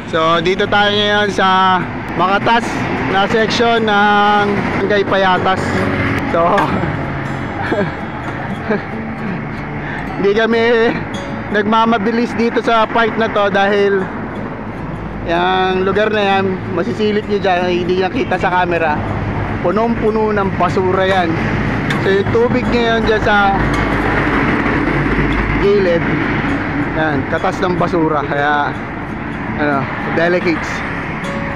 So dito tayo ngayon sa Makatas na section ng Barangay Payatas. So hindi kami nagmamabilis dito sa part na to dahil yung lugar na yan, masisilip nyo dyan, hindi nakita sa camera, punong-puno ng basura yan. So yung tubig ngayon dyan sa gilid, yan, katas ng basura, kaya ano, delicates.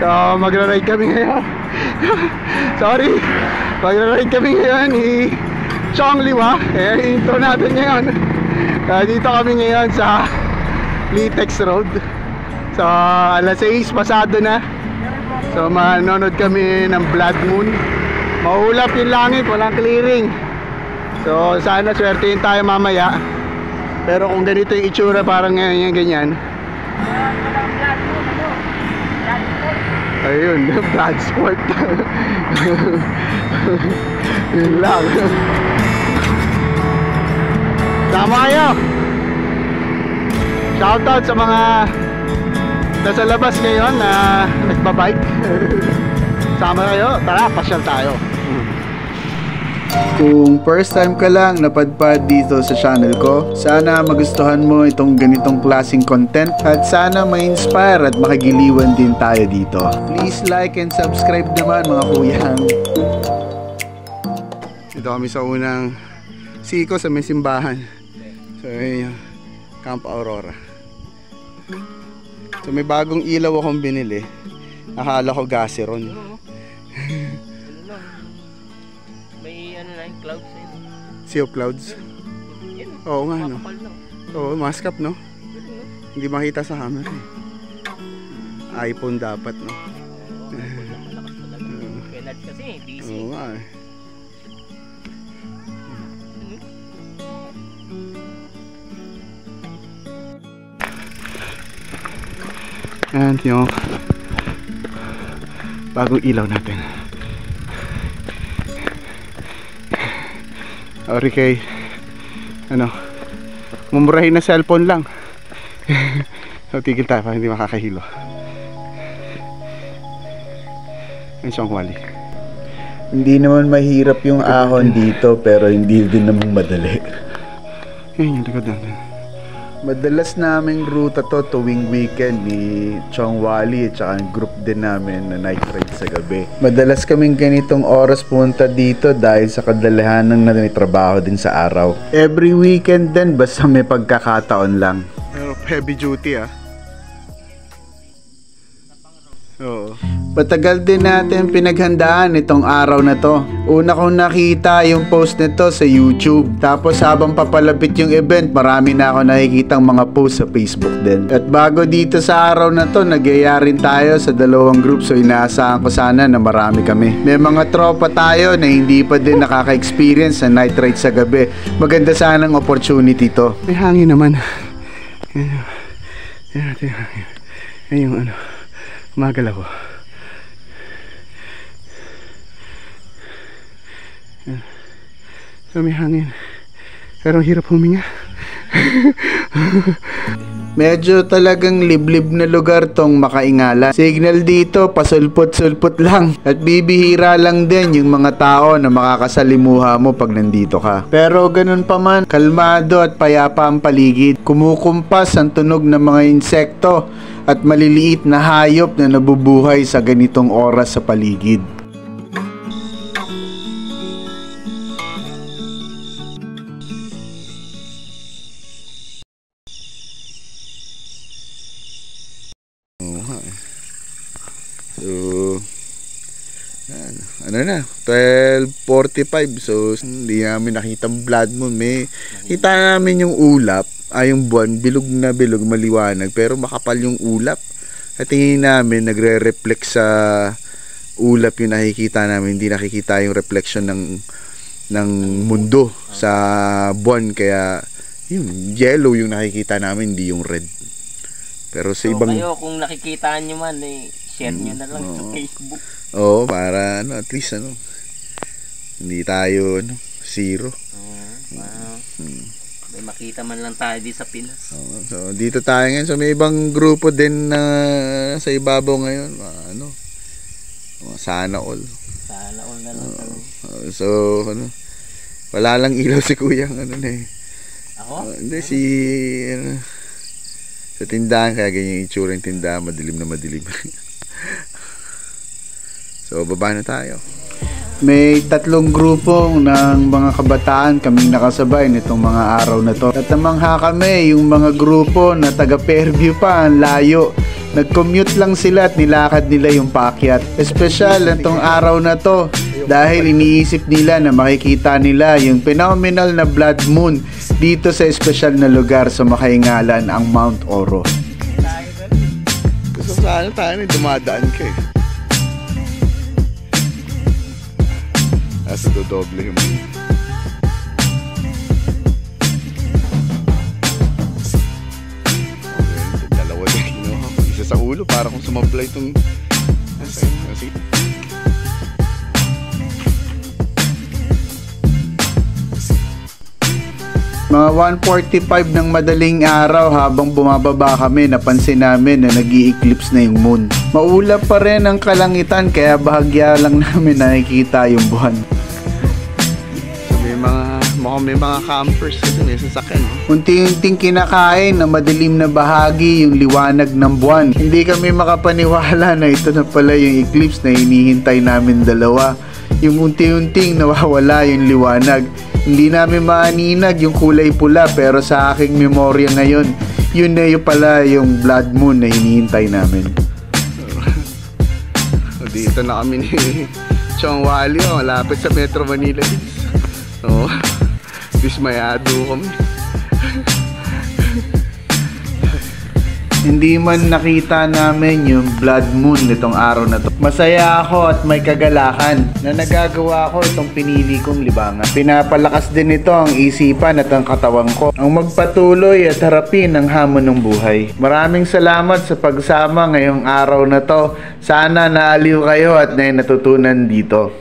So magra-ride kami ngayon sorry, magra-ride kami ngayon ni Chong Liwa. Kaya intro natin ngayon. Dito kami ngayon sa Litex Road. So alas 6 pasado na. So manonood kami ng Blood Moon. Maulap yung langit, walang clearing. So sana swertein tayo mamaya. Pero kung ganito yung itsura, parang ngayon ganyan. Ayun, blood sport. Yun lang. Sama kayo. Shoutout sa mga nasa labas ngayon na nagbabike. Sama kayo, tara, pasyal tayo. Kung first time ka lang napadpad dito sa channel ko, sana magustuhan mo itong ganitong klaseng content at sana ma-inspire at makagiliwan din tayo dito. Please like and subscribe naman mga kuyang. Dito kami sa unang siko sa may simbahan. So yun, Camp Aurora. So may bagong ilaw akong binili. Akala ko gaseron. Clouds eh. Sea of Clouds? Oo nga no. Oo, maskap no? Hindi makita sa camera eh. iPhone dapat no? Penad kasi, busy. Oo nga eh. Ayan yung bagong ilaw natin. Sorry kay ano, mumurahin na cellphone lang. So tigil tayo para hindi makakahilo. Ayun siyang wali. Hindi naman mahirap yung ahon dito, pero hindi din naman madali. Ayun yung likod natin. Madalas naming ruta to tuwing weekend ni Chong Wali at saka group din namin na night ride sa gabi. Madalas kaming ganitong oras punta dito dahil sa kadalahan ng nanitrabaho din sa araw. Every weekend din basta may pagkakataon lang. Pero heavy duty ah. Oo. Patagal din natin pinaghandaan itong araw na to. Una kong nakita yung post nito sa YouTube. Tapos habang papalapit yung event, marami na ako nakikitang mga post sa Facebook din. At bago dito sa araw na to, nagyaya rin tayo sa dalawang group. So inaasahan ko sana na marami kami. May mga tropa tayo na hindi pa din nakaka-experience sa night ride sa gabi. Maganda sanang opportunity to. May hangin naman. Yan yung ano, umagal ako. So may hangin, pero hirap huminga. Medyo talagang liblib na lugar tong Makaingala. Signal dito pasulpot-sulpot lang. At bibihira lang din yung mga tao na makakasalimuha mo pag nandito ka. Pero ganun pa man, kalmado at payapa ang paligid. Kumukumpas ang tunog ng mga insekto at maliliit na hayop na nabubuhay sa ganitong oras sa paligid. So, ano na, 12:45. So, hindi namin nakitang blood moon. May kita namin yung ulap, yung buwan, bilog na bilog, maliwanag, pero makapal yung ulap. At tingin namin, nagre-reflect sa ulap yung nakikita namin. Hindi nakikita yung reflection ng mundo sa buwan. Kaya, yung yellow yung nakikita namin, hindi yung red. Pero sa ibang... kayo, kung nakikita nyo man, share nyo na lang sa Facebook. Oo, para ano, at least hindi tayo zero. makita man lang tayo di sa Pinas. So dito tayo ngayon. So may ibang grupo din na sa ibabaw ngayon. Sana all. Sana all na lang kami. So wala lang ilaw si kuya ano na eh. Ako? Hindi sa tindahan, kaya ganyan yung itsura ng tindahan, madilim na madilim. So baba na tayo. May 3 grupo ng mga kabataan kaming nakasabay nitong mga araw na to. At namangha kami yung mga grupo na taga Fairview pa, ang layo. Nag-commute lang sila at nilakad nila yung paakyat. Espesyal itong araw na to dahil iniisip nila na makikita nila yung phenomenal na blood moon dito sa espesyal na lugar sa makaingalan, ang Mount Oro. Gusto sana tayo na dumadaan ka eh. Nasa dodoble yung dalawa din, no? Isa sa ulo para kung sumablay itong mga 1:45 ng madaling araw. Habang bumababa kami, napansin namin na nag-i-eclipse na yung moon. Maulap pa rin ang kalangitan kaya bahagya lang namin nakikita yung buwan. Mukhang may mga campers dito, may sasakyan. Unti-unting kinakain na madilim na bahagi yung liwanag ng buwan. Hindi kami makapaniwala na ito na pala yung eclipse na hinihintay namin dalawa. Yung unti-unting nawawala yung liwanag. Hindi namin maaninag yung kulay pula, pero sa aking memorya ngayon, yun na yung pala yung blood moon na hinihintay namin. Dito na kami ni Chong Wally, malapit sa Metro Manila. Dismayado kami. Hindi man nakita namin yung blood moon nitong araw na to. Masaya ako at may kagalakan na nagagawa ko itong pinili kong libangan. Pinapalakas din ito ang isipan at ang katawan ko. Ang magpatuloy at harapin ang hamon ng buhay. Maraming salamat sa pagsama ngayong araw na to. Sana naaliw kayo at may natutunan dito.